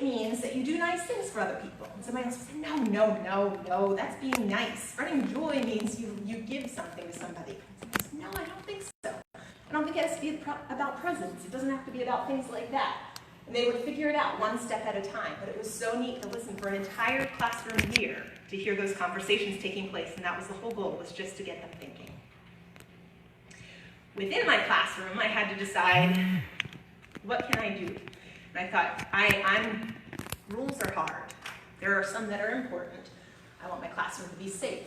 it means that you do nice things for other people. And somebody else would say, no, no, no, no, that's being nice. Spreading joy means you give something to somebody. And somebody else, no, I don't think so. I don't think it has to be about presents. It doesn't have to be about things like that. And they would figure it out one step at a time. But it was so neat to listen for an entire classroom year to hear those conversations taking place. And that was the whole goal, was just to get them thinking. Within my classroom, I had to decide, what can I do? And I thought, rules are hard. There are some that are important. I want my classroom to be safe.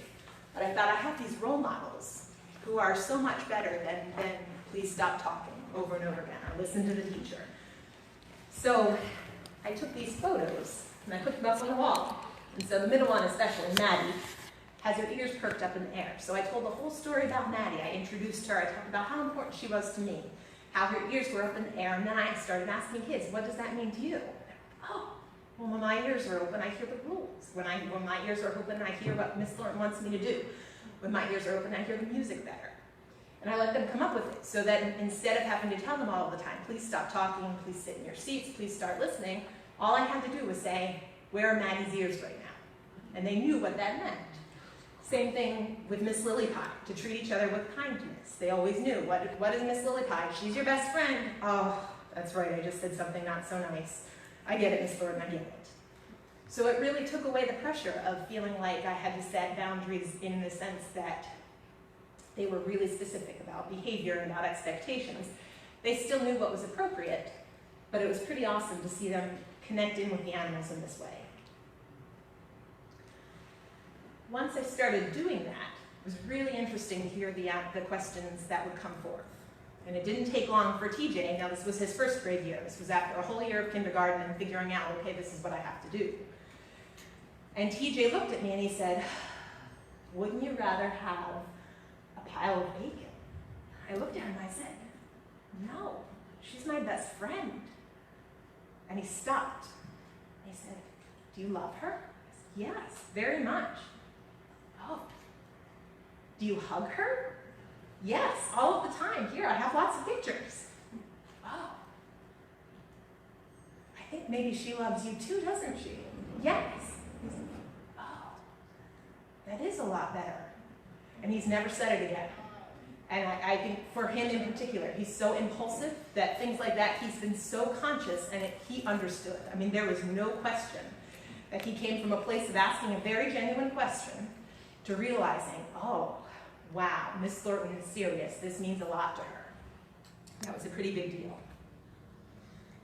But I thought, I have these role models who are so much better than please stop talking over and over again, or listen to the teacher. So I took these photos and I put them up on the wall. And so the middle one especially, Maddie, has her ears perked up in the air. So I told the whole story about Maddie. I introduced her. I talked about how important she was to me, how her ears were up in the air. And then I started asking kids, what does that mean to you? Oh, well, when my ears are open, I hear the rules. When my ears are open, I hear what Miss Thornton wants me to do. When my ears are open, I hear the music better. And I let them come up with it, so that instead of having to tell them all the time, please stop talking, please sit in your seats, please start listening, all I had to do was say, where are Maddie's ears right now? And they knew what that meant. Same thing with Miss Lily Pie, to treat each other with kindness. They always knew, what is Miss Lily Pie? She's your best friend. Oh, that's right, I just said something not so nice. I get it, Miss Thornton, I get it. So it really took away the pressure of feeling like I had to set boundaries in the sense that they were really specific about behavior and about expectations. They still knew what was appropriate, but it was pretty awesome to see them connect in with the animals in this way. Once I started doing that, it was really interesting to hear the questions that would come forth. And it didn't take long for TJ. Now this was his first grade year. This was after a whole year of kindergarten and figuring out, okay, this is what I have to do. And TJ looked at me and he said, wouldn't you rather have a pile of bacon? I looked at him and I said, no, she's my best friend. And he stopped. He said, do you love her? I said, yes, very much. Oh, do you hug her? Yes, all of the time. Here, I have lots of pictures. Oh, I think maybe she loves you too, doesn't she? Yes. He said, oh, that is a lot better. And he's never said it again. And I think for him in particular, he's so impulsive that things like that, he's been so conscious and he understood. I mean, there was no question that he came from a place of asking a very genuine question to realizing, oh, wow, Miss Thornton is serious. This means a lot to her. That was a pretty big deal.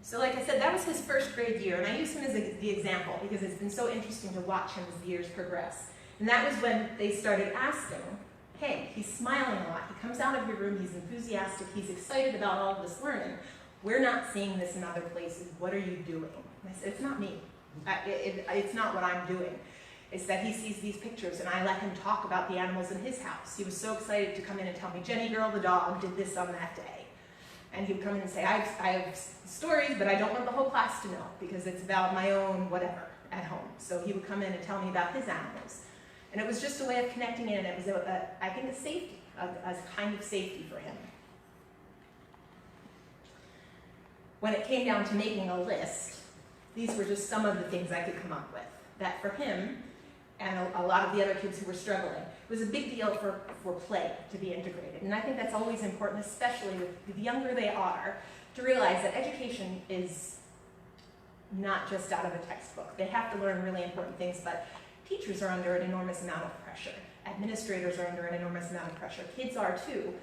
So like I said, that was his first grade year, and I use him as the example because it's been so interesting to watch him as the years progress. And that was when they started asking, hey, he's smiling a lot. He comes out of your room, he's enthusiastic, he's excited about all of this learning. We're not seeing this in other places. What are you doing? And I said, it's not me. It's not what I'm doing. It's that he sees these pictures and I let him talk about the animals in his house. He was so excited to come in and tell me, Jenny girl, the dog, did this on that day. And he would come in and say, I have stories, but I don't want the whole class to know because it's about my own whatever at home. So he would come in and tell me about his animals. And it was just a way of connecting in, and it was, I think, a safety, a kind of safety for him. When it came down to making a list, these were just some of the things I could come up with. That for him, and a lot of the other kids who were struggling, it was a big deal for play to be integrated. And I think that's always important, especially with the younger they are, to realize that education is not just out of a textbook. They have to learn really important things, but teachers are under an enormous amount of pressure. Administrators are under an enormous amount of pressure. Kids are too,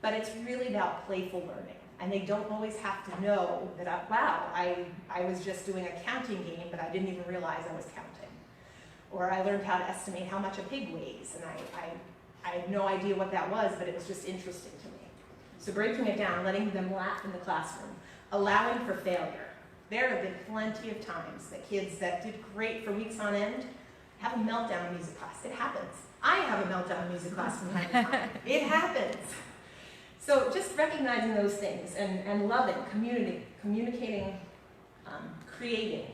but it's really about playful learning. And they don't always have to know that, wow, I was just doing a counting game, but I didn't even realize I was counting. Or I learned how to estimate how much a pig weighs, and I had no idea what that was, but it was just interesting to me. So breaking it down, letting them laugh in the classroom, allowing for failure. There have been plenty of times that kids that did great for weeks on end have a meltdown in music class. It happens. I have a meltdown in music class from time to time. It happens. So just recognizing those things and loving, communicating, creating,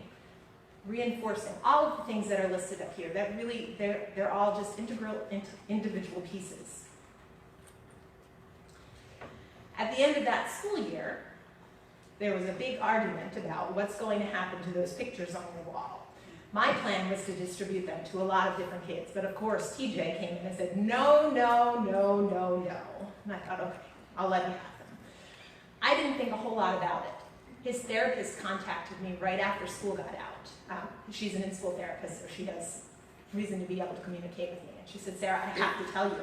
reinforcing, all of the things that are listed up here, that really, they're all just integral individual pieces. At the end of that school year, there was a big argument about what's going to happen to those pictures on the wall. My plan was to distribute them to a lot of different kids, but of course TJ came in and said, no, no, no, no, no. And I thought, okay, I'll let you have them. I didn't think a whole lot about it. His therapist contacted me right after school got out. She's an in-school therapist, so she has reason to be able to communicate with me. And she said, Sarah, I have to tell you,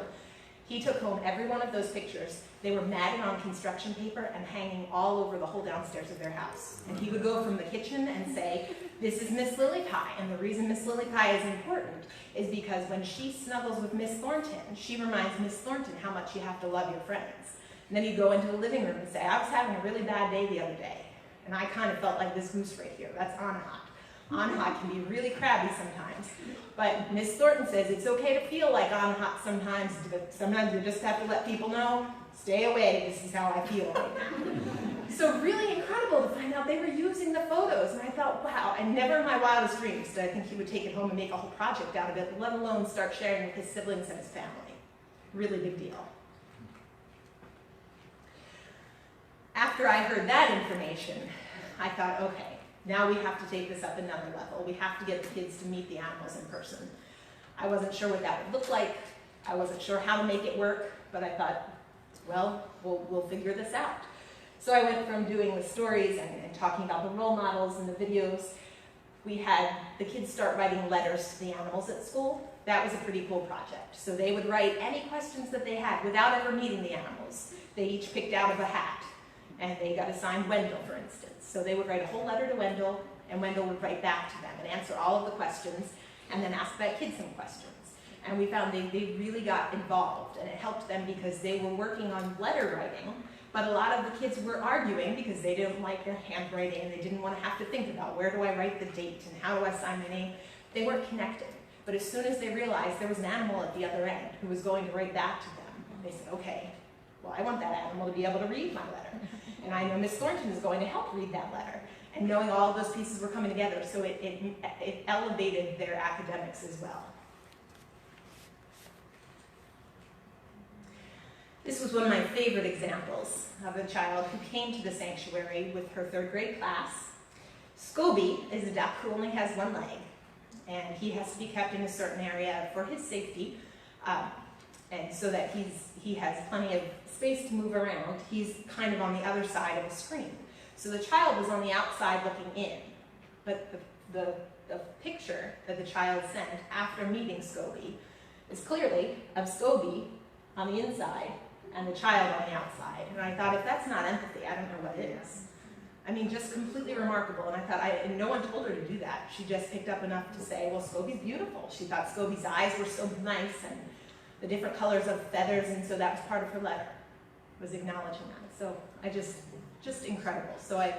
he took home every one of those pictures. They were matted on construction paper and hanging all over the whole downstairs of their house. And he would go from the kitchen and say, this is Miss Lily Pie. And the reason Miss Lily Pie is important is because when she snuggles with Miss Thornton, she reminds Miss Thornton how much you have to love your friends. And then he'd go into the living room and say, I was having a really bad day the other day. And I kind of felt like this goose right here. That's Anahot. Anahot can be really crabby sometimes. But Miss Thornton says it's okay to feel like Anahot sometimes, but sometimes you just have to let people know, stay away, this is how I feel right now. So really incredible to find out they were using the photos. And I thought, wow, and never in my wildest dreams did I think he would take it home and make a whole project out of it, let alone start sharing with his siblings and his family. Really big deal. After I heard that information, I thought, okay, now we have to take this up another level. We have to get the kids to meet the animals in person. I wasn't sure what that would look like. I wasn't sure how to make it work, but I thought, well, we'll figure this out. So I went from doing the stories and talking about the role models and the videos. We had the kids start writing letters to the animals at school. That was a pretty cool project. So they would write any questions that they had without ever meeting the animals. They each picked out of a hat, and they got assigned Wendell, for instance. So they would write a whole letter to Wendell, and Wendell would write back to them and answer all of the questions, and then ask that kid some questions. And we found they really got involved, and it helped them because they were working on letter writing, but a lot of the kids were arguing because they didn't like their handwriting, and they didn't want to have to think about where do I write the date and how do I sign my name. They weren't connected. But as soon as they realized there was an animal at the other end who was going to write back to them, they said, okay, well, I want that animal to be able to read my letter. And I know Miss Thornton is going to help read that letter. And knowing all of those pieces were coming together, so it elevated their academics as well. This was one of my favorite examples of a child who came to the sanctuary with her 3rd grade class. Scoby is a duck who only has one leg, and he has to be kept in a certain area for his safety, and so that he has plenty of space to move around. He's kind of on the other side of the screen. So the child was on the outside looking in, but the picture that the child sent after meeting Scoby is clearly of Scoby on the inside and the child on the outside. And I thought, if that's not empathy, I don't know what is. I mean, just completely remarkable. And I thought, and no one told her to do that. She just picked up enough to say, well, Scoby's beautiful. She thought Scoby's eyes were so nice and the different colors of feathers, and so that was part of her letter, was acknowledging that. So I just incredible. So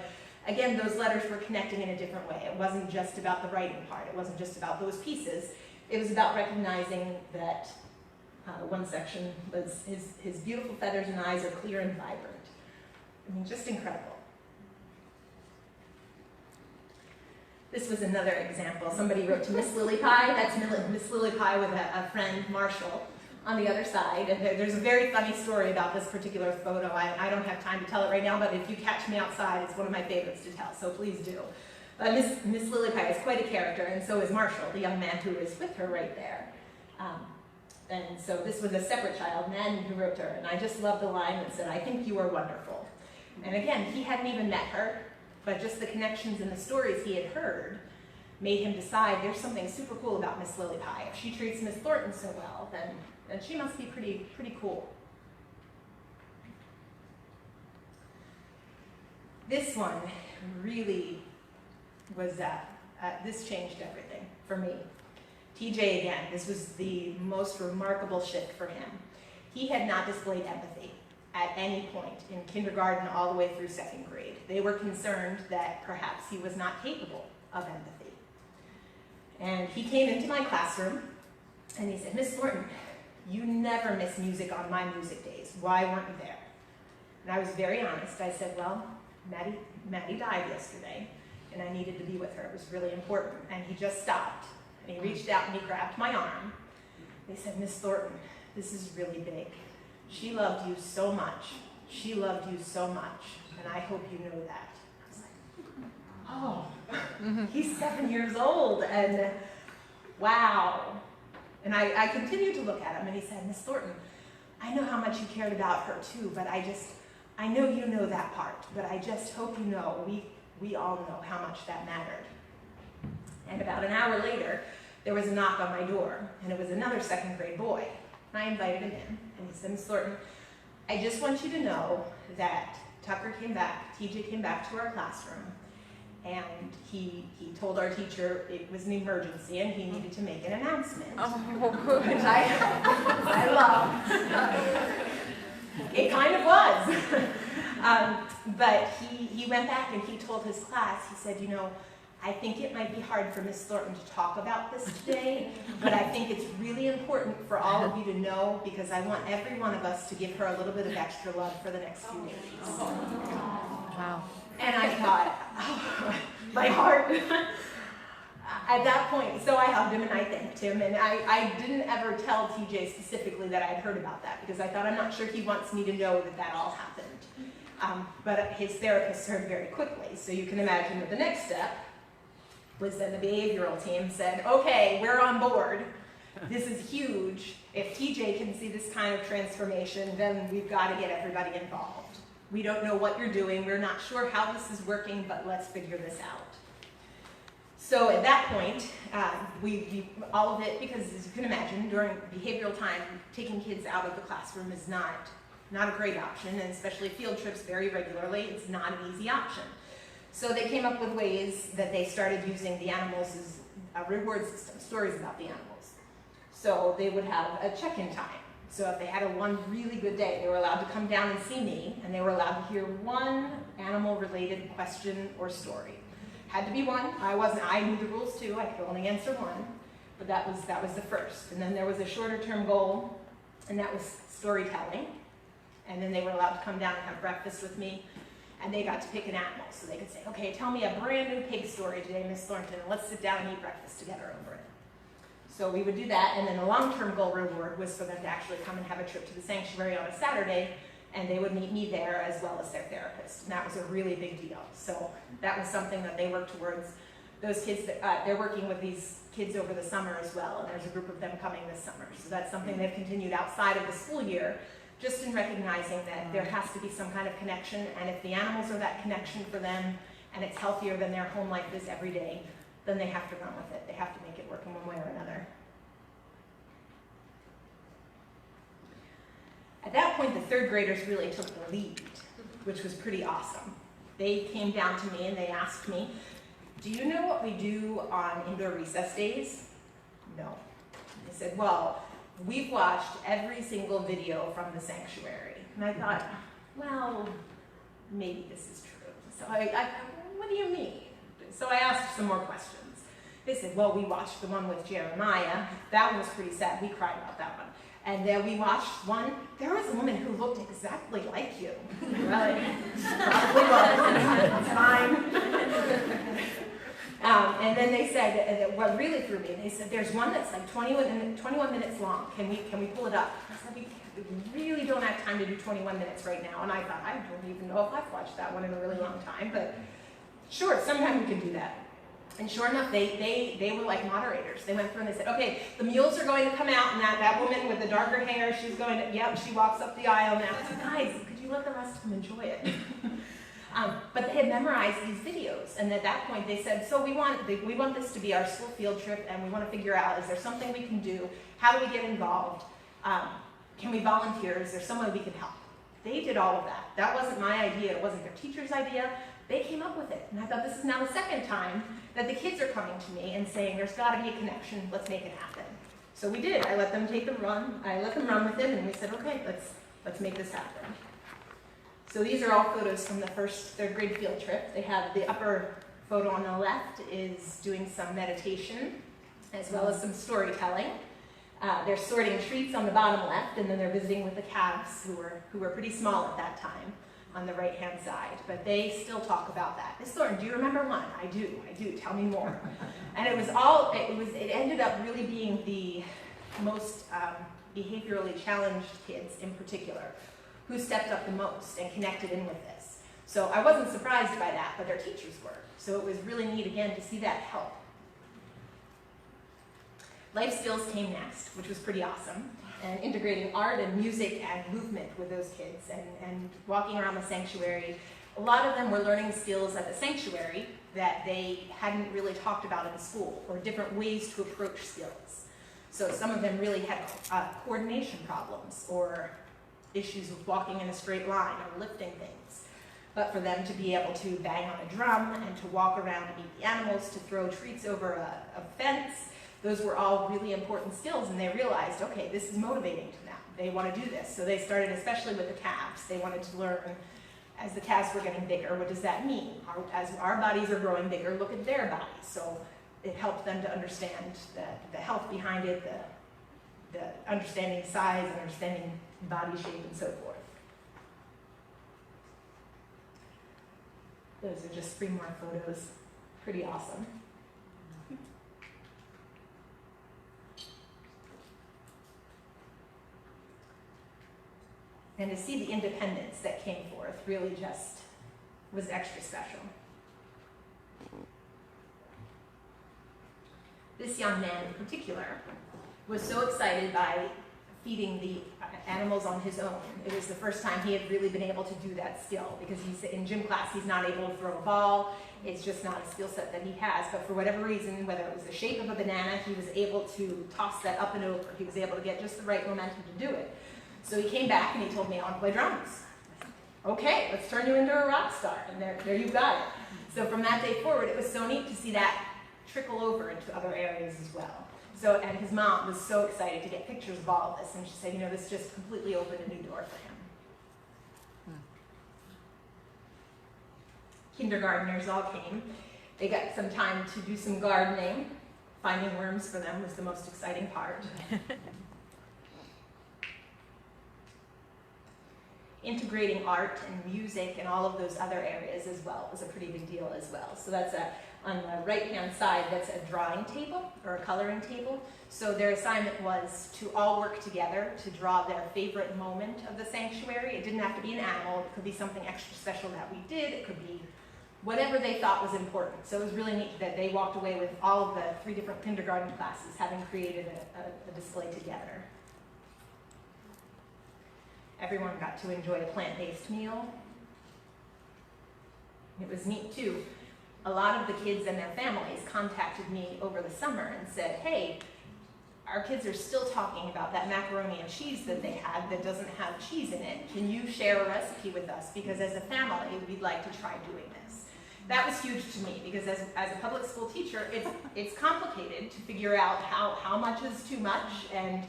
again, those letters were connecting in a different way. It wasn't just about the writing part. It wasn't just about those pieces. It was about recognizing that one section was his beautiful feathers and eyes are clear and vibrant. I mean, just incredible. This was another example. Somebody wrote to Miss Lily Pie. That's Miss Lily Pie with a friend, Marshall, on the other side. And there's a very funny story about this particular photo. I don't have time to tell it right now, but if you catch me outside, it's one of my favorites to tell, so please do. But Miss Lily Pie is quite a character, and so is Marshall, the young man who is with her right there. And so this was a separate child, Nan, who wrote to her, and I just love the line that said, I think you are wonderful. And again, he hadn't even met her, but just the connections and the stories he had heard made him decide there's something super cool about Miss Lily Pie. If she treats Miss Thornton so well, then she must be pretty cool. This one really was, this changed everything for me. TJ, again, this was the most remarkable shift for him. He had not displayed empathy at any point in kindergarten all the way through 2nd grade. They were concerned that perhaps he was not capable of empathy. And he came into my classroom and he said, Miss Thornton, you never miss music on my music days. Why weren't you there? And I was very honest. I said, well, Maddie died yesterday and I needed to be with her. It was really important. And he just stopped. And he reached out and he grabbed my arm. They said, Miss Thornton, this is really big. She loved you so much. She loved you so much. And I hope you know that. oh, he's 7 years old, and wow. And I continued to look at him, and he said, Miss Thornton, I know how much you cared about her too, but I know you know that part, but I just hope you know, we all know how much that mattered. And about an hour later, there was a knock on my door, and it was another second grade boy. And I invited him in, and he said, Miss Thornton, I just want you to know that Tucker came back, TJ came back to our classroom, and he told our teacher it was an emergency and he needed to make an announcement. Oh. Which I love. It kind of was. But he went back and he told his class, he said, you know, I think it might be hard for Miss Thornton to talk about this today, but I think it's really important for all of you to know because I want every one of us to give her a little bit of extra love for the next few days. Wow. And I thought, oh, my heart. At that point, so I hugged him and I thanked him, and I didn't ever tell TJ specifically that I had heard about that because I thought I'm not sure he wants me to know that that all happened. But his therapist heard very quickly, so you can imagine that the next step was then the behavioral team said, okay, we're on board. This is huge. If TJ can see this kind of transformation, then we've got to get everybody involved. We don't know what you're doing. We're not sure how this is working, but let's figure this out. So at that point, all of it, because as you can imagine, during behavioral time, taking kids out of the classroom is not a great option, and especially field trips very regularly, it's not an easy option. So they came up with ways that they started using the animals as a reward system, stories about the animals. So they would have a check-in time. So if they had one really good day, they were allowed to come down and see me, and they were allowed to hear one animal-related question or story. Had to be one. I knew the rules too. I could only answer one, but that was the first. And then there was a shorter-term goal, and that was storytelling. And then they were allowed to come down and have breakfast with me, and they got to pick an animal. So they could say, okay, tell me a brand new pig story today, Miss Thornton, and let's sit down and eat breakfast together over it. So we would do that, and then the long-term goal reward was for them to actually come and have a trip to the sanctuary on a Saturday, and they would meet me there as well as their therapist. And that was a really big deal. So that was something that they worked towards. Those kids, they're working with these kids over the summer as well, and there's a group of them coming this summer. So that's something they've continued outside of the school year, just in recognizing that there has to be some kind of connection, and if the animals are that connection for them, and it's healthier than their home life is every day, then they have to run with it. They have to make it work in one way or another. At that point, the third graders really took the lead, which was pretty awesome. They came down to me and they asked me, do you know what we do on indoor recess days? No. They said, well, we've watched every single video from the sanctuary. And I thought, well, maybe this is true. So what do you mean? So I asked some more questions. They said, well, we watched the one with Jeremiah. That one was pretty sad. We cried about that one. And then we watched one, there was a woman who looked exactly like you. Well, probably was. It's fine. And then they said, what really threw me, they said, there's one that's like 21 minutes long. Can we pull it up? I said, we really don't have time to do 21 minutes right now. And I thought, I don't even know if I've watched that one in a really long time, but sure, sometime we can do that. And sure enough, they were like moderators. They went through and they said, okay, the mules are going to come out, and that woman with the darker hair, she's going to, yep, she walks up the aisle now. I said, guys, could you let the rest of them enjoy it? But they had memorized these videos, and at that point they said, so we want this to be our school field trip, and we want to figure out, is there something we can do? How do we get involved? Can we volunteer? Is there someone we can help? They did all of that. That wasn't my idea. It wasn't their teacher's idea. They came up with it. And I thought, this is now the second time that the kids are coming to me and saying, there's got to be a connection. Let's make it happen. So we did. I let them take a run. I let them run with it, and we said, okay, let's make this happen. So these are all photos from the first third grade field trip. They have the upper photo on the left is doing some meditation as well as some storytelling. They're sorting treats on the bottom left, and then they're visiting with the calves who were pretty small at that time on the right-hand side. But they still talk about that. Miss Thornton, do you remember one? I do. Tell me more. And it ended up really being the most behaviorally challenged kids in particular who stepped up the most and connected in with this. So I wasn't surprised by that, but their teachers were. So it was really neat, again, to see that help. Life skills came next, which was pretty awesome, and integrating art and music and movement with those kids and walking around the sanctuary. A lot of them were learning skills at the sanctuary that they hadn't really talked about in school, or different ways to approach skills. So some of them really had coordination problems or issues with walking in a straight line or lifting things. But for them to be able to bang on a drum and to walk around and meet the animals, to throw treats over a fence, those were all really important skills, and they realized, okay, this is motivating to them. They want to do this. So they started, especially with the calves, they wanted to learn, as the calves were getting bigger, what does that mean? As our bodies are growing bigger, look at their bodies. So it helped them to understand the health behind it, the understanding size, understanding body shape, and so forth. Those are just 3 more photos. Pretty awesome. And to see the independence that came forth really just was extra special. This young man in particular was so excited by feeding the animals on his own. It was the first time he had really been able to do that skill, because he's in gym class, he's not able to throw a ball. It's just not a skill set that he has. But for whatever reason, whether it was the shape of a banana, he was able to toss that up and over. He was able to get just the right momentum to do it. So he came back and he told me, I want to play drums. Okay, let's turn you into a rock star. And there you got it. So from that day forward, it was so neat to see that trickle over into other areas as well. So, and his mom was so excited to get pictures of all of this, and she said, you know, this just completely opened a new door for him. Kindergartners all came. They got some time to do some gardening. Finding worms for them was the most exciting part. Integrating art and music and all of those other areas as well was a pretty big deal as well. So that's on the right-hand side, that's a drawing table or a coloring table. So their assignment was to all work together to draw their favorite moment of the sanctuary. It didn't have to be an animal. It could be something extra special that we did. It could be whatever they thought was important. So it was really neat that they walked away with all of the 3 different kindergarten classes having created a display together. Everyone got to enjoy a plant-based meal. It was neat too. A lot of the kids and their families contacted me over the summer and said, hey, our kids are still talking about that macaroni and cheese that they had that doesn't have cheese in it. Can you share a recipe with us? Because as a family, we'd like to try doing this. That was huge to me, because as a public school teacher, it's complicated to figure out how much is too much and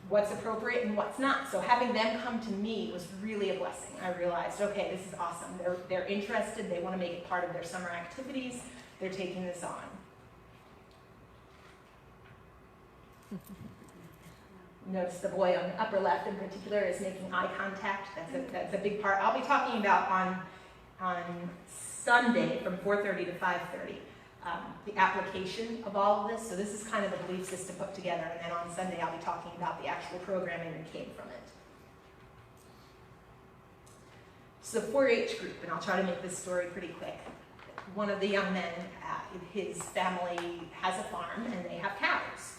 what's appropriate and what's not. So having them come to me was really a blessing. I realized, okay, this is awesome. They're interested. They want to make it part of their summer activities. They're taking this on. Notice the boy on the upper left in particular is making eye contact. That's a big part. I'll be talking about on Sunday from 4:30 to 5:30. The application of all of this. So this is kind of the belief system put together, and then on Sunday I'll be talking about the actual programming that came from it. So 4-H group, and I'll try to make this story pretty quick. One of the young men, his family has a farm and they have cows.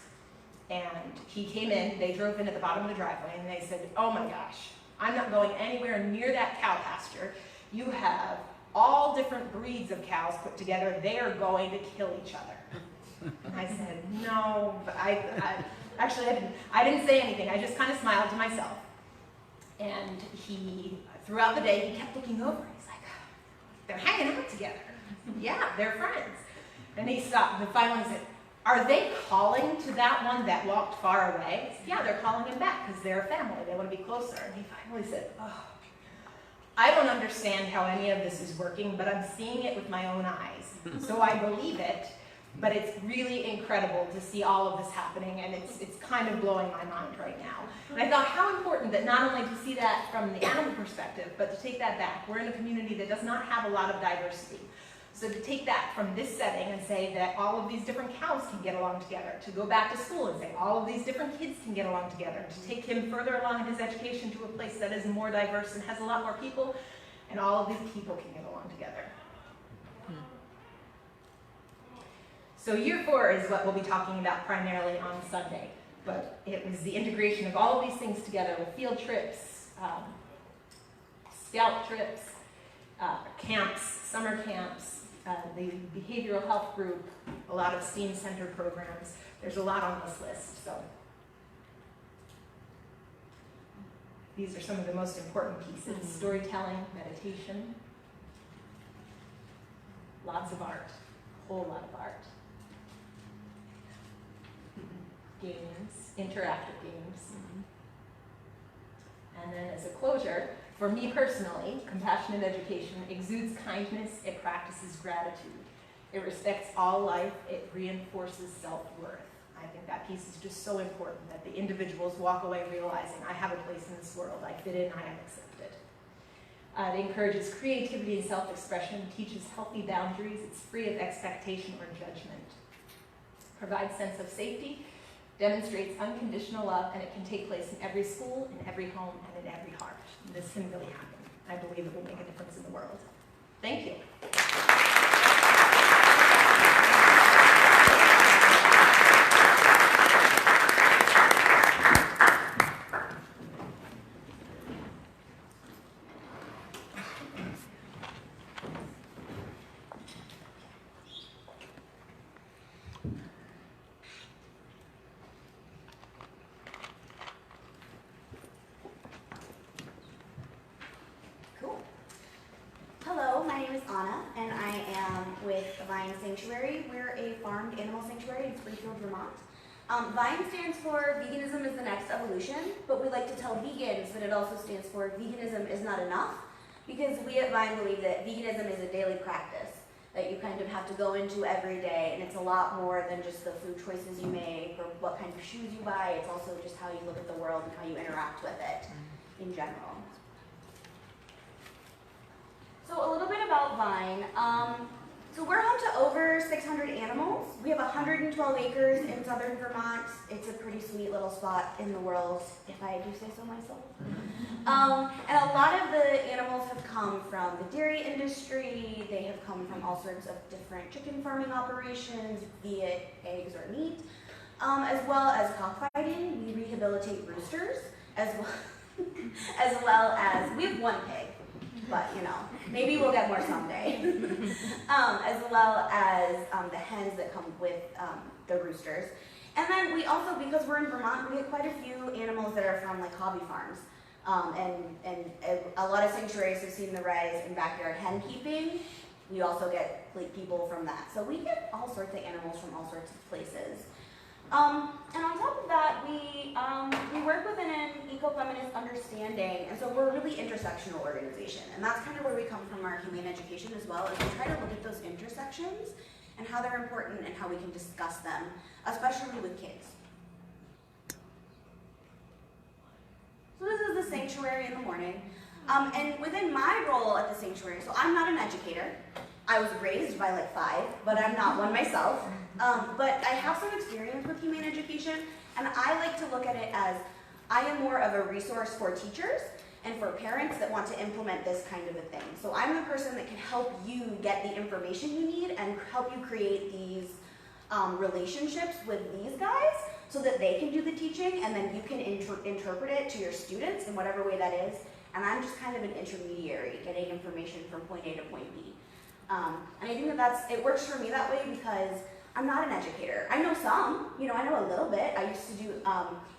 And he came in, they drove in at the bottom of the driveway, and they said, oh my gosh, I'm not going anywhere near that cow pasture. You have all different breeds of cows put together. They are going to kill each other. And I said, no, but I didn't say anything. I just kind of smiled to myself. And throughout the day, he kept looking over. He's like, they're hanging out together. Yeah, they're friends. And he stopped, and finally said, are they calling to that one that walked far away? I said, yeah, they're calling him back because they're a family. They want to be closer. And he finally said, oh, I don't understand how any of this is working, but I'm seeing it with my own eyes. So I believe it, but it's really incredible to see all of this happening, and it's kind of blowing my mind right now. And I thought how important that not only to see that from the animal perspective, but to take that back. We're in a community that does not have a lot of diversity. So to take that from this setting and say that all of these different cows can get along together, to go back to school and say all of these different kids can get along together, to take him further along in his education to a place that is more diverse and has a lot more people, And all of these people can get along together. So year 4 is what we'll be talking about primarily on Sunday. But it was the integration of all of these things together with field trips, scout trips, camps, summer camps, the behavioral health group, a lot of STEAM center programs. There's a lot on this list. So these are some of the most important pieces: storytelling, meditation, lots of art, a whole lot of art. Games, interactive games. And then as a closure, for me personally, compassionate education exudes kindness, it practices gratitude. It respects all life, it reinforces self-worth. I think that piece is just so important, that the individuals walk away realizing, I have a place in this world, I fit in, I am accepted. It encourages creativity and self-expression, teaches healthy boundaries, it's free of expectation or judgment. Provides sense of safety, demonstrates unconditional love, and it can take place in every school, in every home, and in every heart. And this can really happen. I believe it will make a difference in the world. Thank you. And I am with Vine Sanctuary. We're a farmed animal sanctuary in Springfield, Vermont. Vine stands for Veganism is the Next Evolution, but we like to tell vegans that it also stands for Veganism is Not Enough, because we at Vine believe that veganism is a daily practice that you kind of have to go into every day, and it's a lot more than just the food choices you make or what kind of shoes you buy. It's also just how you look at the world and how you interact with it in general. So a little bit about Vine. So we're home to over 600 animals. We have 112 acres in southern Vermont. It's a pretty sweet little spot in the world, if I do say so myself. And a lot of the animals have come from the dairy industry. They have come from all sorts of different chicken farming operations, be it eggs or meat, as well as cockfighting. We rehabilitate roosters, as well as we have one pig. But, you know, maybe we'll get more someday. As well as the hens that come with the roosters. And then we also, because we're in Vermont, we get quite a few animals that are from like hobby farms. And a lot of sanctuaries have seen the rise in backyard hen keeping. We also get like people from that. So we get all sorts of animals from all sorts of places. And on top of that, we work within an ecofeminist understanding, and so we're a really intersectional organization, and that's kind of where we come from our humane education as well, is we try to look at those intersections and how they're important and how we can discuss them, especially with kids. So this is the sanctuary in the morning, and within my role at the sanctuary, so I'm not an educator. I was raised by like 5, but I'm not one myself. But I have some experience with humane education, and I like to look at it as I am more of a resource for teachers and for parents that want to implement this kind of a thing. So I'm the person that can help you get the information you need and help you create these relationships with these guys so that they can do the teaching, and then you can interpret it to your students in whatever way that is. And I'm just kind of an intermediary, getting information from point A to point B. And I think that it works for me that way because I'm not an educator. I know some, I know a little bit. I used to do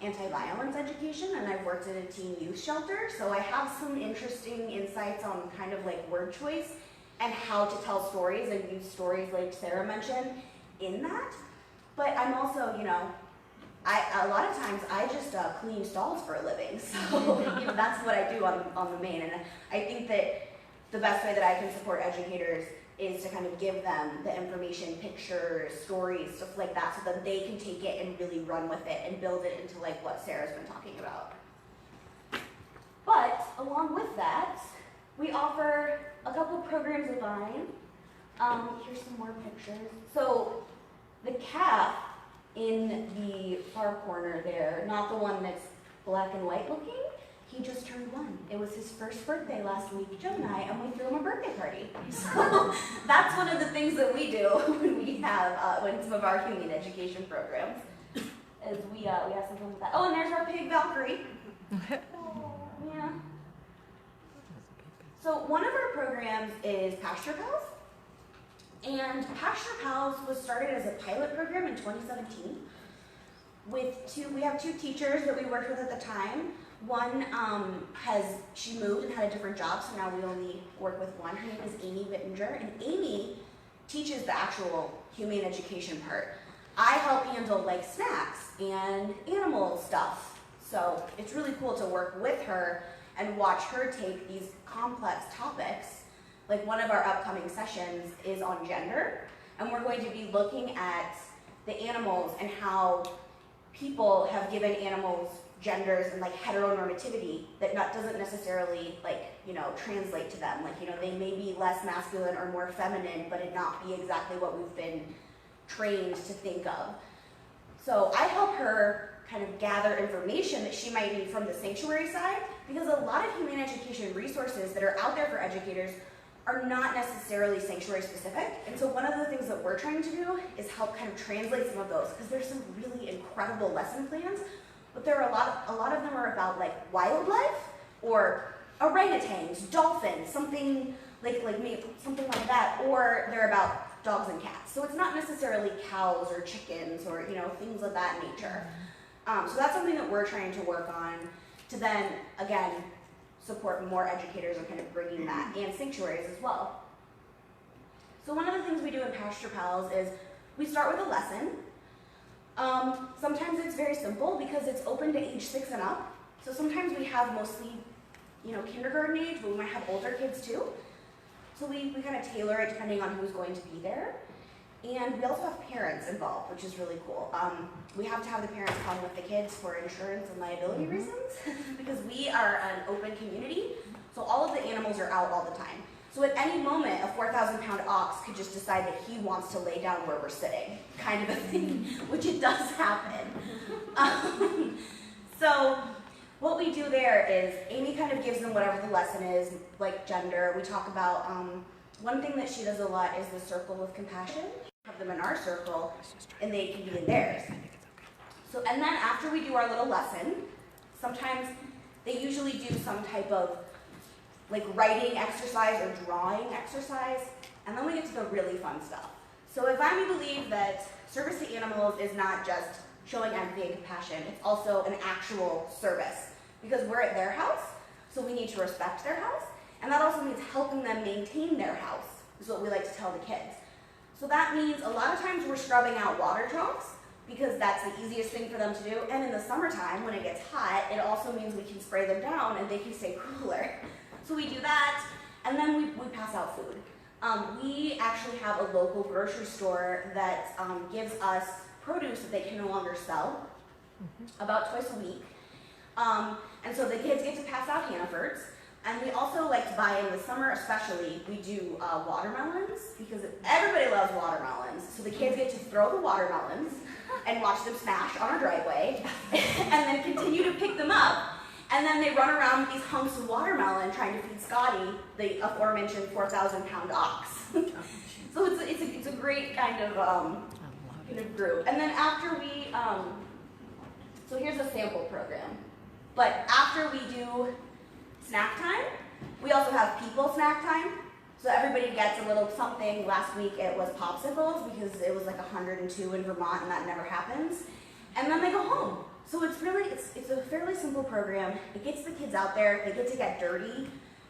anti-violence education, and I've worked at a teen youth shelter, so I have some interesting insights on kind of like word choice and how to tell stories and use stories like Sarah mentioned in that. But I'm also, a lot of times I just clean stalls for a living, so that's what I do on the main. And I think that the best way that I can support educators is to kind of give them the information, pictures, stories, stuff like that, so that they can take it and really run with it and build it into like what Sarah's been talking about. But along with that, we offer a couple programs of Vine. Here's some more pictures. So the calf in the far corner there, not the one that's black and white looking, he just turned 1. It was his first birthday last week, Joe and I, and we threw him a birthday party. So that's one of the things that we do when we have, when some of our humane education programs, is we have some fun with that. Oh, and there's our pig, Valkyrie. Oh, yeah. So one of our programs is Pasture Pals. And Pasture Pals was started as a pilot program in 2017. We have 2 teachers that we worked with at the time. One she moved and had a different job, so now we only work with one. Her name is Amy Wittinger, and Amy teaches the actual humane education part. I help handle like snacks and animal stuff. So it's really cool to work with her and watch her take these complex topics. Like one of our upcoming sessions is on gender, and we're going to be looking at the animals and how people have given animals genders and like heteronormativity that doesn't necessarily translate to them. They may be less masculine or more feminine, but it not be exactly what we've been trained to think of. So I help her kind of gather information that she might need from the sanctuary side, because a lot of humane education resources that are out there for educators are not necessarily sanctuary specific. And so one of the things that we're trying to do is help kind of translate some of those, because there's some really incredible lesson plans, but there are a lot of them are about like wildlife or orangutans, dolphins, something something like that, or they're about dogs and cats. So it's not necessarily cows or chickens or things of that nature. So that's something that we're trying to work on to then again support more educators and kind of bringing that, and sanctuaries as well. So one of the things we do in Pasture Pals is we start with a lesson. Sometimes it's very simple because it's open to age 6 and up. So sometimes we have mostly, kindergarten age, but we might have older kids too. So we kind of tailor it depending on who's going to be there. And we also have parents involved, which is really cool. We have to have the parents come with the kids for insurance and liability reasons, because we are an open community, so all of the animals are out all the time. So at any moment, a 4,000-pound ox could just decide that he wants to lay down where we're sitting, kind of a thing, which it does happen. So what we do there is Amy kind of gives them whatever the lesson is, like gender. We talk about, one thing that she does a lot is the circle of compassion. Have them in our circle, and they can be in theirs. So, and then after we do our little lesson, sometimes they usually do some type of like writing exercise or drawing exercise, and then we get to the really fun stuff. So if I believe that service to animals is not just showing empathy and compassion, it's also an actual service, because we're at their house, so we need to respect their house, and that also means helping them maintain their house, is what we like to tell the kids. So that means a lot of times we're scrubbing out water troughs, because that's the easiest thing for them to do. And in the summertime, when it gets hot, it also means we can spray them down and they can stay cooler. So we do that, and then we pass out food. We actually have a local grocery store that gives us produce that they can no longer sell, about twice a week. And so the kids get to pass out Hannaford's. And we also like to buy in the summer, especially, we do watermelons, because everybody loves watermelons. So the kids get to throw the watermelons and watch them smash on our driveway, and then continue to pick them up. And then they run around with these hunks of watermelon trying to feed Scotty, the aforementioned 4,000-pound ox. So it's a great kind of group. And then after we, so here's a sample program. But after we do snack time, we also have people snack time. So everybody gets a little something. Last week it was popsicles, because it was like 102 in Vermont and that never happens. And then they go home. So it's a fairly simple program. It gets the kids out there, they get to get dirty,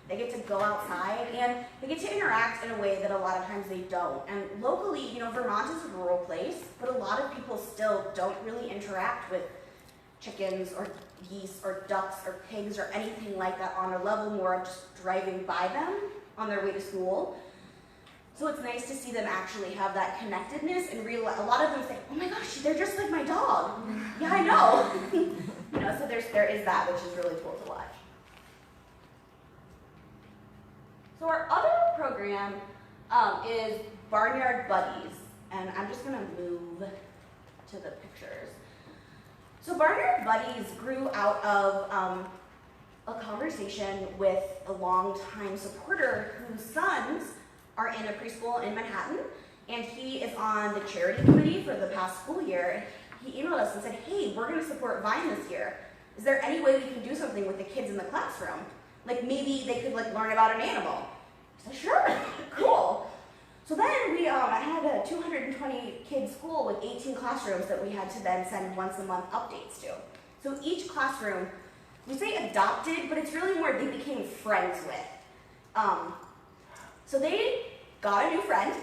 they get to go outside, and they get to interact in a way that a lot of times they don't. And locally, Vermont is a rural place, but a lot of people still don't really interact with chickens or geese or ducks or pigs or anything like that on a level more of just driving by them on their way to school. So it's nice to see them actually have that connectedness and realize, a lot of them say, oh my gosh, they're just like my dog. Yeah, I know. So there is that, which is really cool to watch. So our other program is Barnyard Buddies, and I'm just gonna move to the pictures. So Barnyard Buddies grew out of a conversation with a longtime supporter whose sons are in a preschool in Manhattan, and he is on the charity committee for the past school year. He emailed us and said, hey, we're gonna support Vine this year. Is there any way we can do something with the kids in the classroom? Like maybe they could like learn about an animal. I said, sure, cool. So then we had a 220 kid school with 18 classrooms that we had to then send once a month updates to. So each classroom, we say adopted, but it's really more they became friends with. So they got a new friend,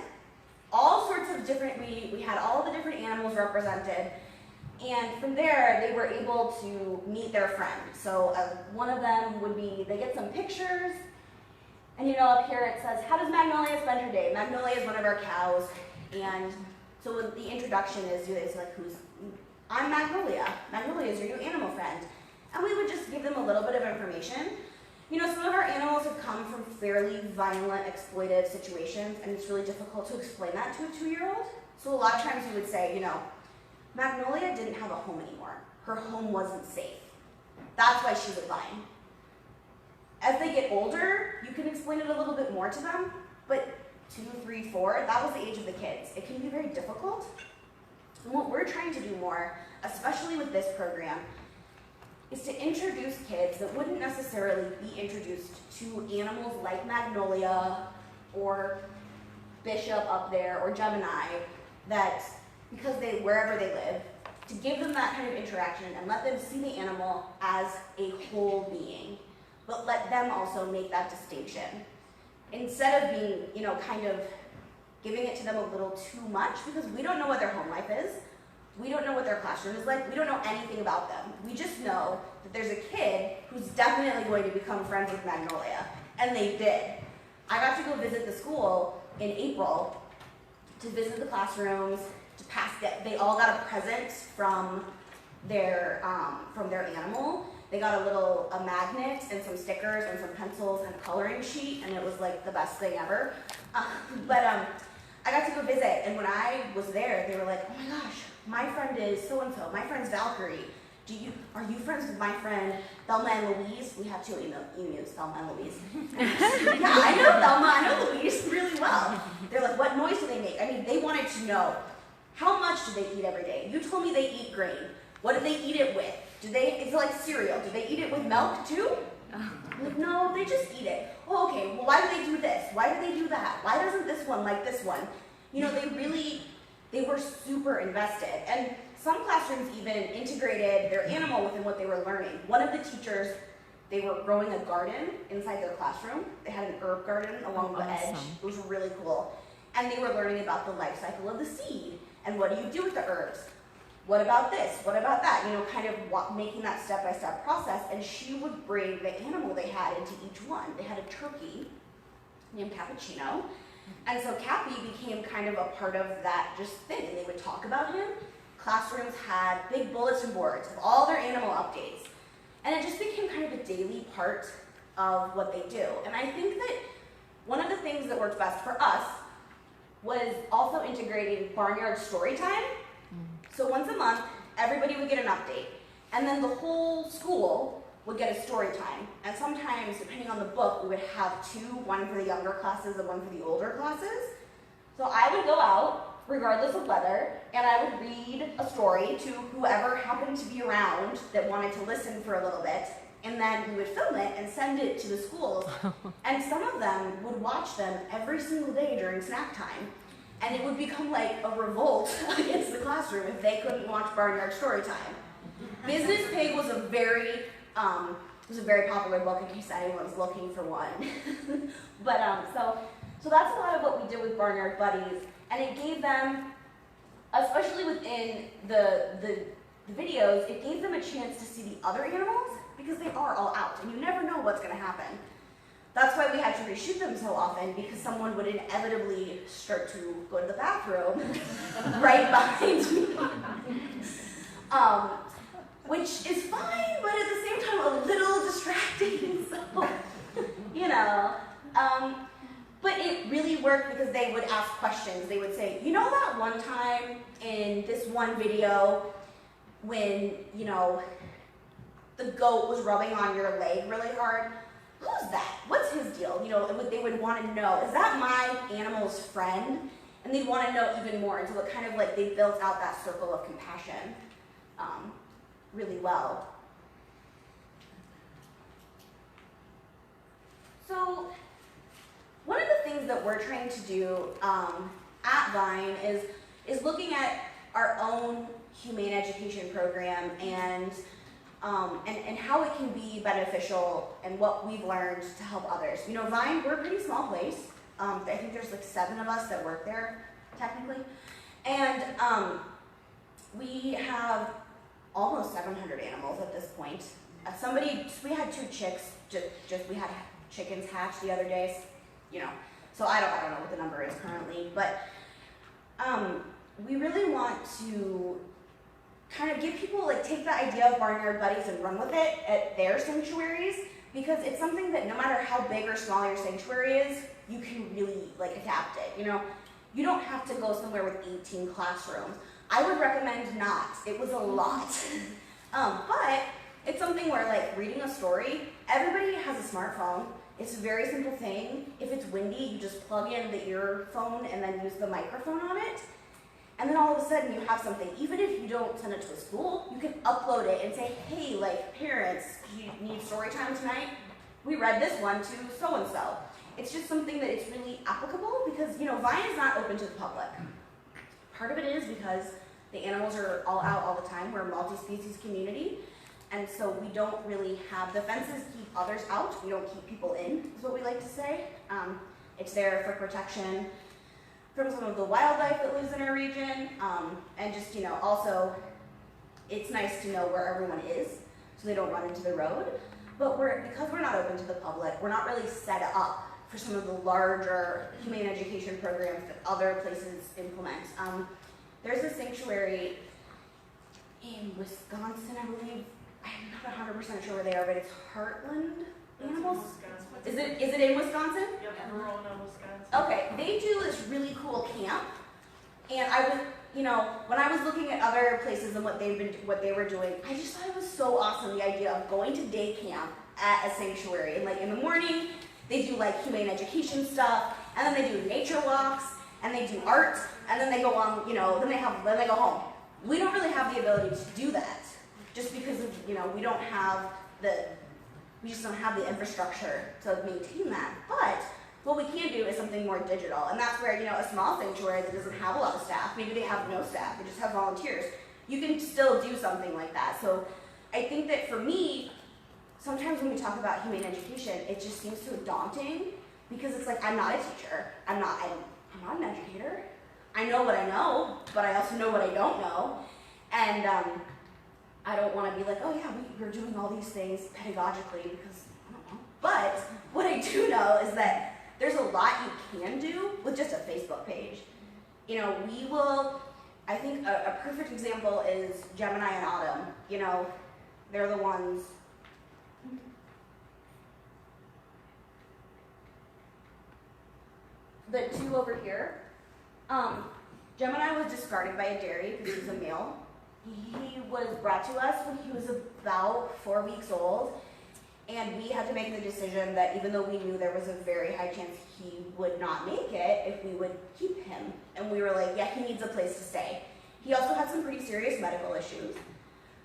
all sorts of different, we had all the different animals represented, and from there they were able to meet their friend. So one of them would be, they get some pictures, and you know up here it says, how does Magnolia spend her day? Magnolia is one of our cows, and so the introduction is like, I'm Magnolia. Magnolia is your new animal friend. And we would just give them a little bit of information. You know, some of our animals have come from fairly violent, exploitive situations, and it's really difficult to explain that to a 2-year-old. So a lot of times we would say, you know, Magnolia didn't have a home anymore. Her home wasn't safe. That's why she's at Vine. As they get older, you can explain it a little bit more to them, but 2, 3, 4, that was the age of the kids. It can be very difficult. And what we're trying to do more, especially with this program, is to introduce kids that wouldn't necessarily be introduced to animals like Magnolia or Bishop up there or Gemini, that because wherever they live, to give them that kind of interaction and let them see the animal as a whole being, but let them also make that distinction. Instead of being, you know, kind of giving it to them a little too much, because we don't know what their home life is. We don't know what their classroom is like. We don't know anything about them. We just know that there's a kid who's definitely going to become friends with Magnolia, and they did. I got to go visit the school in April to visit the classrooms, to pass they all got a present from their animal. They got a magnet and some stickers and some pencils and a coloring sheet, and it was like the best thing ever. I got to go visit, and when I was there, they were like, oh my gosh, my friend is so-and-so, my friend's Valkyrie. Are you friends with my friend Thelma and Louise? We have 2 emus, Thelma and Louise. Yeah, I know Thelma, I know Louise really well. They're like, what noise do they make? I mean, they wanted to know, how much do they eat every day? You told me they eat grain. What do they eat it with? Is it like cereal? Do they eat it with milk too? I'm like, no, they just eat it. Oh, okay, well, why do they do this? Why do they do that? Why doesn't this one like this one? You know, they were super invested. And some classrooms even integrated their animal within what they were learning. One of the teachers, they were growing a garden inside their classroom. They had an herb garden along the edge. It was really cool. And they were learning about the life cycle of the seed. And what do you do with the herbs? What about this? What about that? You know, kind of making that step-by-step process. And she would bring the animal they had into each one. They had a turkey named Cappuccino. And so Cappy became kind of a part of that just thing. And they would talk about him. Classrooms had big bulletin boards of all their animal updates. And it just became kind of a daily part of what they do. And I think that one of the things that worked best for us was also integrating barnyard story time. So once a month, everybody would get an update. And then the whole school would get a story time. And sometimes, depending on the book, we would have 2, one for the younger classes and one for the older classes. So I would go out, regardless of weather, and I would read a story to whoever happened to be around that wanted to listen for a little bit. And then we would film it and send it to the schools. And some of them would watch them every single day during snack time. And it would become like a revolt against the classroom if they couldn't watch Barnyard Storytime. Business Pig was a very popular book in case anyone's looking for one. But so that's a lot of what we did with Barnyard Buddies, and it gave them, especially within the videos, it gave them a chance to see the other animals because they are all out, and you never know what's going to happen. That's why we had to reshoot them so often, because someone would inevitably start to go to the bathroom right behind me. Which is fine, but at the same time a little distracting, so, you know. But it really worked because they would ask questions. They would say, you know that one time in this one video when, you know, the goat was rubbing on your leg really hard, who's that? What's his deal? You know, they would want to know, is that my animal's friend? And they'd want to know even more until it kind of like they built out that circle of compassion really well. So one of the things that we're trying to do at Vine is looking at our own humane education program and how it can be beneficial and what we've learned to help others. You know, Vine, we're a pretty small place. I think there's like 7 of us that work there, technically. And we have almost 700 animals at this point. We had 2 chicks, we had chickens hatch the other day, you know. So I don't know what the number is currently, but we really want to kind of give people, like, take the idea of barnyard buddies and run with it at their sanctuaries, because it's something that no matter how big or small your sanctuary is, you can really, like, adapt it, you know? You don't have to go somewhere with 18 classrooms. I would recommend not. It was a lot. But it's something where, like, reading a story, everybody has a smartphone. It's a very simple thing. If it's windy, you just plug in the earphone and then use the microphone on it. And then all of a sudden you have something. Even if you don't send it to a school, you can upload it and say, hey, like, parents, do you need story time tonight? We read this one to so-and-so. It's just something that it's really applicable because, you know, Vine is not open to the public. Part of it is because the animals are all out all the time. We're a multi-species community. And so we don't really have, the fences keep others out. We don't keep people in, is what we like to say. It's there for protection from some of the wildlife that lives in our region. And just, you know, also, it's nice to know where everyone is so they don't run into the road. But because we're not open to the public, we're not really set up for some of the larger humane education programs that other places implement. There's a sanctuary in Wisconsin, I believe. I'm not 100% sure where they are, but it's Heartland Animals. Is it in Wisconsin? Yep, Verona, Wisconsin. Okay, they do this really cool camp, and I was, you know, when I was looking at other places and what they were doing, I just thought it was so awesome, the idea of going to day camp at a sanctuary. And like in the morning, they do like humane education stuff, and then they do nature walks, and they do art, and then they go on, you know, then they go home. We don't really have the ability to do that, just because of, you know, we just don't have the infrastructure to maintain that. But what we can do is something more digital, and that's where, you know, a small sanctuary that doesn't have a lot of staff, maybe they have no staff, they just have volunteers, you can still do something like that. So I think that for me, sometimes when we talk about humane education, it just seems so daunting because it's like, I'm not a teacher, I'm not an educator. I know what I know, but I also know what I don't know. And I don't want to be like, oh yeah, we're doing all these things pedagogically because I don't know. But what I do know is that there's a lot you can do with just a Facebook page. You know, I think a perfect example is Gemini and Autumn. You know, they're the ones. The 2 over here. Gemini was discarded by a dairy because he's a male. He was brought to us when he was about 4 weeks old, and we had to make the decision that even though we knew there was a very high chance he would not make it, if we would keep him. And we were like, yeah, he needs a place to stay. He also had some pretty serious medical issues,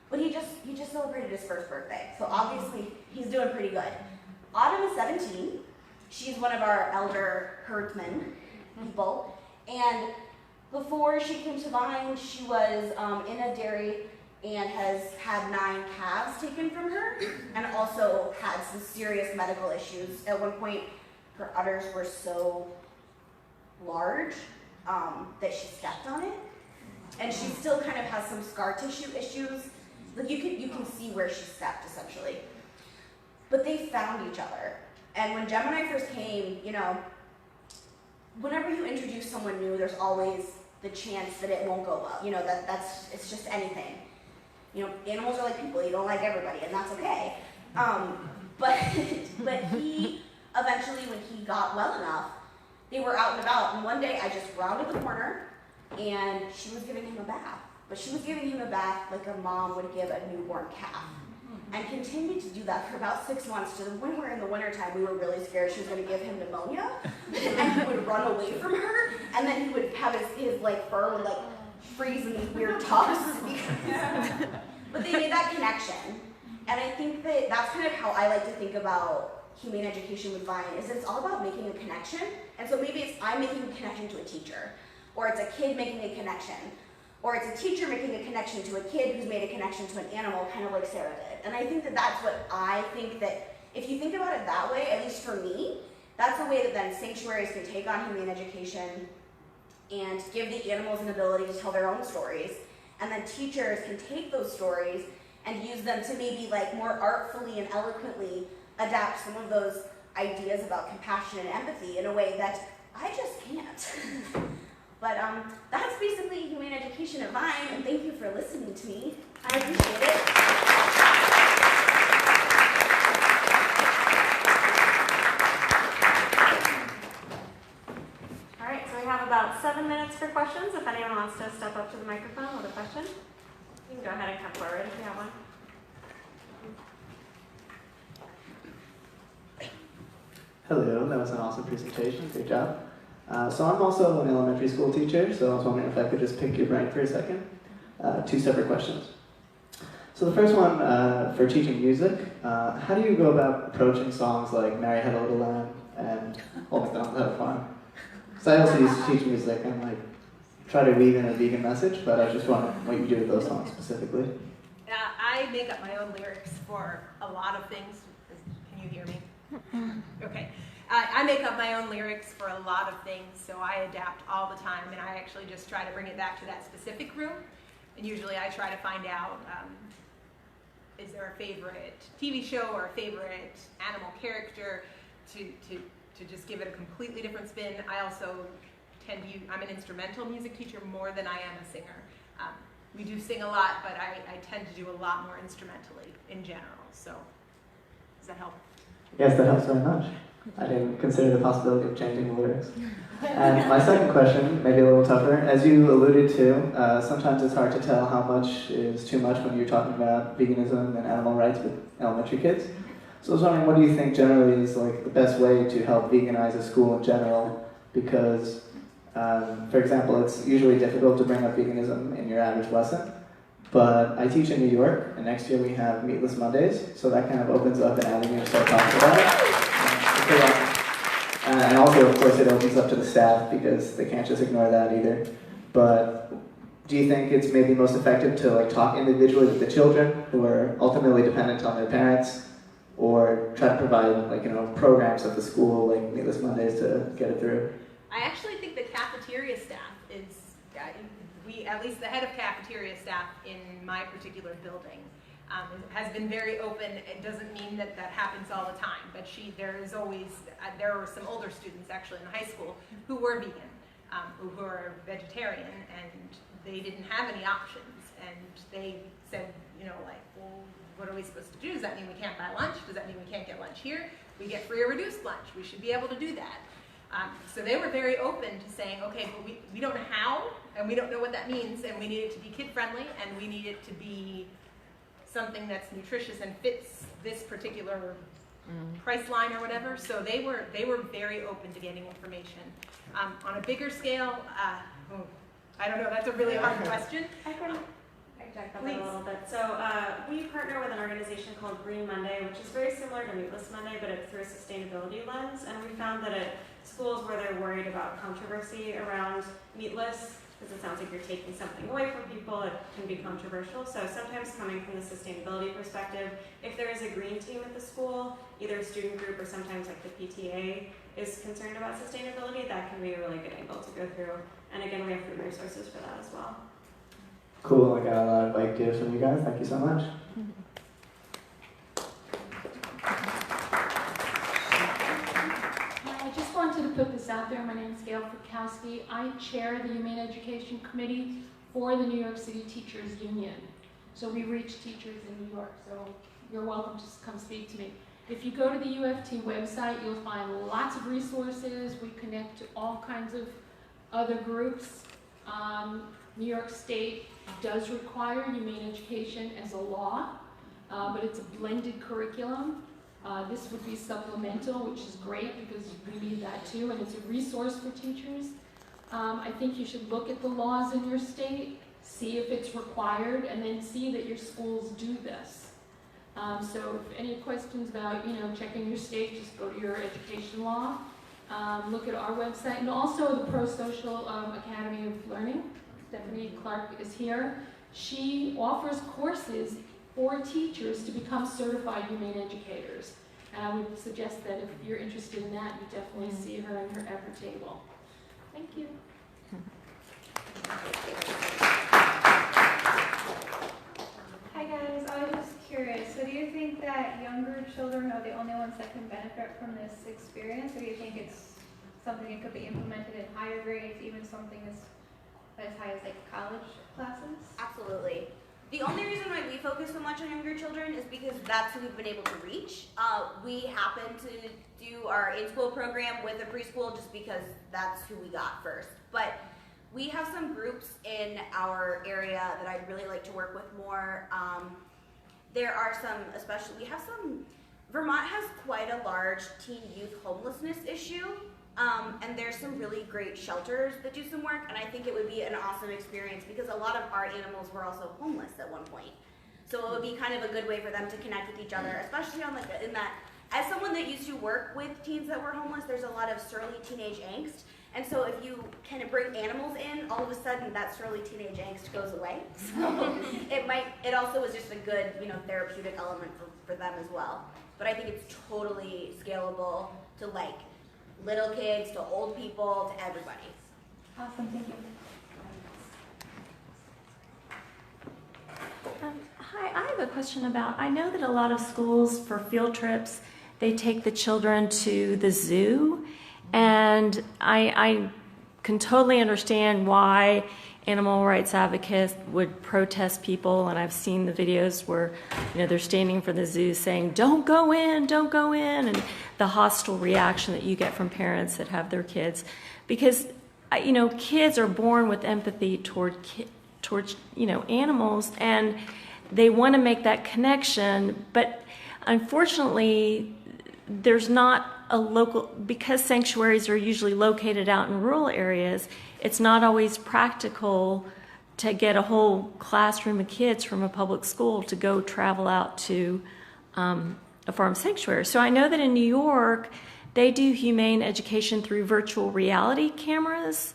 but he just celebrated his 1st birthday, so obviously he's doing pretty good. Autumn is 17. She's one of our elder herdsmen people, and before she came to Vine, she was in a dairy and has had 9 calves taken from her, and also had some serious medical issues. At one point, her udders were so large that she stepped on it, and she still kind of has some scar tissue issues. Like you can see where she stepped essentially. But they found each other, and when Gemini first came, you know, whenever you introduce someone new, there's always the chance that it won't go well. You know, it's just anything. You know, animals are like people, you don't like everybody, and that's okay. But he, eventually when he got well enough, they were out and about, and one day I just rounded the corner, and she was giving him a bath. But she was giving him a bath like a mom would give a newborn calf. and continued to do that for about 6 months, to the point where in the wintertime we were really scared she was going to give him pneumonia, and he would run away from her, and then he would have his like fur would like freeze in these weird tufts. But they made that connection, and I think that that's kind of how I like to think about humane education with Vine, is it's all about making a connection. And so maybe it's I'm making a connection to a teacher, or it's a kid making a connection, or it's a teacher making a connection to a kid who's made a connection to an animal, kind of like Sarah did. And I think that that's what I think that, if you think about it that way, at least for me, that's the way that then sanctuaries can take on humane education and give the animals an ability to tell their own stories. And then teachers can take those stories and use them to maybe like more artfully and eloquently adapt some of those ideas about compassion and empathy in a way that I just can't. But that's basically humane education at Vine, and thank you for listening to me. I appreciate it. All right, so we have about 7 minutes for questions. If anyone wants to step up to the microphone with a question, you can go ahead and come forward if you have one. Hello, that was an awesome presentation. Great job. So I'm also an elementary school teacher, so I was wondering if I could just pick your brain for a second. 2 separate questions. So the first one, for teaching music, how do you go about approaching songs like Mary Had a Little Lamb and Old MacDonald Had a Farm? Because I also used to teach music and like try to weave in a vegan message, but I was just wondering what you do with those songs specifically. I make up my own lyrics for a lot of things. Can you hear me? Okay. I make up my own lyrics for a lot of things, so I adapt all the time, and I actually just try to bring it back to that specific room. And usually I try to find out, is there a favorite TV show or a favorite animal character to just give it a completely different spin. I also I'm an instrumental music teacher more than I am a singer. We do sing a lot, but I tend to do a lot more instrumentally in general, so does that help? Yes, that helps very much. I didn't consider the possibility of changing the lyrics. And my second question, maybe a little tougher. As you alluded to, sometimes it's hard to tell how much is too much when you're talking about veganism and animal rights with elementary kids. So I was wondering, what do you think generally is like the best way to help veganize a school in general? Because, for example, it's usually difficult to bring up veganism in your average lesson. But I teach in New York, and next year we have Meatless Mondays, so that kind of opens up an avenue to start talking about it. And also, of course, it opens up to the staff because they can't just ignore that either. But do you think it's maybe most effective to like talk individually with the children who are ultimately dependent on their parents, or try to provide programs at the school like Meatless Mondays to get it through? I actually think the cafeteria staff is, at least the head of cafeteria staff in my particular building has been very open. It doesn't mean that that happens all the time, but there were some older students actually in high school who were vegan, who were vegetarian, and they didn't have any options. And they said, well, what are we supposed to do? Does that mean we can't buy lunch? Does that mean we can't get lunch here? We get free or reduced lunch. We should be able to do that. So they were very open to saying, okay, but we don't know how, and we don't know what that means, and we need it to be kid-friendly, and we need it to be something that's nutritious and fits this particular price line or whatever. So they were very open to getting information. On a bigger scale, I don't know, that's a really hard question. I can talk about that a little bit. So we partner with an organization called Green Monday, which is very similar to Meatless Monday, but it's through a sustainability lens. And we found that at schools where they're worried about controversy around meatless, because it sounds like you're taking something away from people, it can be controversial. So sometimes coming from the sustainability perspective, if there is a green team at the school, either a student group or sometimes like the PTA is concerned about sustainability, that can be a really good angle to go through. And again, we have food resources for that as well. Cool, I got a lot of ideas from you guys. Thank you so much. I just wanted to put this out there. My name is Gail Frukowski. I chair the Humane Education Committee for the New York City Teachers Union. So we reach teachers in New York, so you're welcome to come speak to me. If you go to the UFT website, you'll find lots of resources. We connect to all kinds of other groups. New York State does require humane education as a law. but it's a blended curriculum. This would be supplemental, which is great because we need that too, and it's a resource for teachers. I think you should look at the laws in your state, see if it's required, and then see that your schools do this. So if any questions about, checking your state, just go to your education law. Look at our website, and also the Pro-Social Academy of Learning. Stephanie Clark is here. She offers courses for teachers to become certified humane educators. And I would suggest that if you're interested in that, you definitely see her in her effort table. Thank you. Hi guys, I was just curious. So do you think that younger children are the only ones that can benefit from this experience, or do you think it's something that could be implemented in higher grades, even something as high as like college classes? Absolutely. The only reason why we focus so much on younger children is because that's who we've been able to reach. We happen to do our in-school program with a preschool just because that's who we got first. But we have some groups in our area that I'd really like to work with more. There are some, Vermont has quite a large teen youth homelessness issue. And there's some really great shelters that do some work, and I think it would be an awesome experience because a lot of our animals were also homeless at one point. So it would be kind of a good way for them to connect with each other, especially on as someone that used to work with teens that were homeless, there's a lot of surly teenage angst. And so if you kind of bring animals in, all of a sudden that surly teenage angst goes away. So it also is just a good, therapeutic element for them as well. But I think it's totally scalable to little kids, to old people, to everybody. Awesome, thank you. Hi, I have a question about, I know that a lot of schools for field trips, they take the children to the zoo, and I can totally understand why animal rights advocates would protest people, and I've seen the videos where they're standing for the zoo saying don't go in, and the hostile reaction that you get from parents that have their kids, because kids are born with empathy towards animals, and they want to make that connection, but unfortunately there's not a local, because sanctuaries are usually located out in rural areas, it's not always practical to get a whole classroom of kids from a public school to go travel out to a farm sanctuary. So I know that in New York, they do humane education through virtual reality cameras,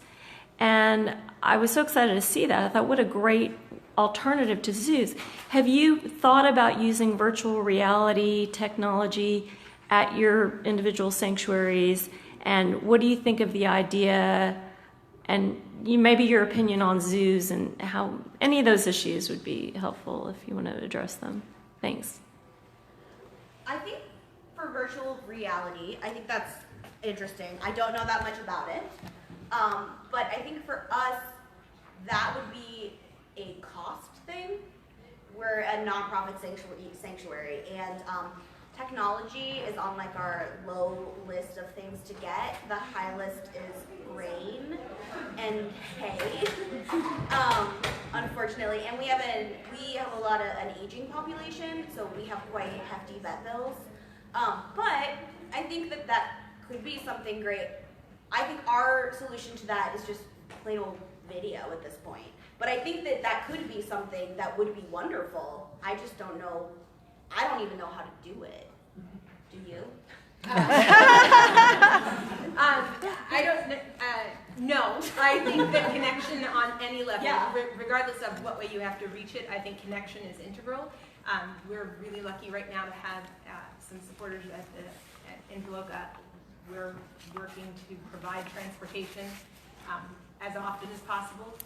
and I was so excited to see that. I thought, what a great alternative to zoos. Have you thought about using virtual reality technology at your individual sanctuaries, and what do you think of the idea, and maybe your opinion on zoos and how any of those issues would be helpful if you want to address them? Thanks. I think for virtual reality, I think that's interesting. I don't know that much about it, but I think for us, that would be a cost thing. We're a nonprofit sanctuary, and technology is on our low list of things to get. The high list is grain and hay, unfortunately. And we have a lot of an aging population, so we have quite hefty vet bills. But I think that could be something great. I think our solution to that is just plain old video at this point. But I think that could be something that would be wonderful. I just don't know. I don't even know how to do it. Do you? I don't no. I think that connection on any level, regardless of what way you have to reach it, I think connection is integral. We're really lucky right now to have some supporters at Indraloka. We're working to provide transportation as often as possible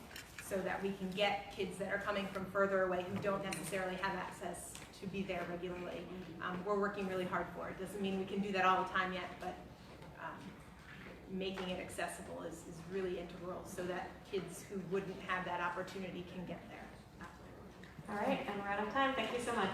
so that we can get kids that are coming from further away who don't necessarily have access to be there regularly. We're working really hard for it. Doesn't mean we can do that all the time yet, but making it accessible is really integral so that kids who wouldn't have that opportunity can get there. All right, and we're out of time. Thank you so much.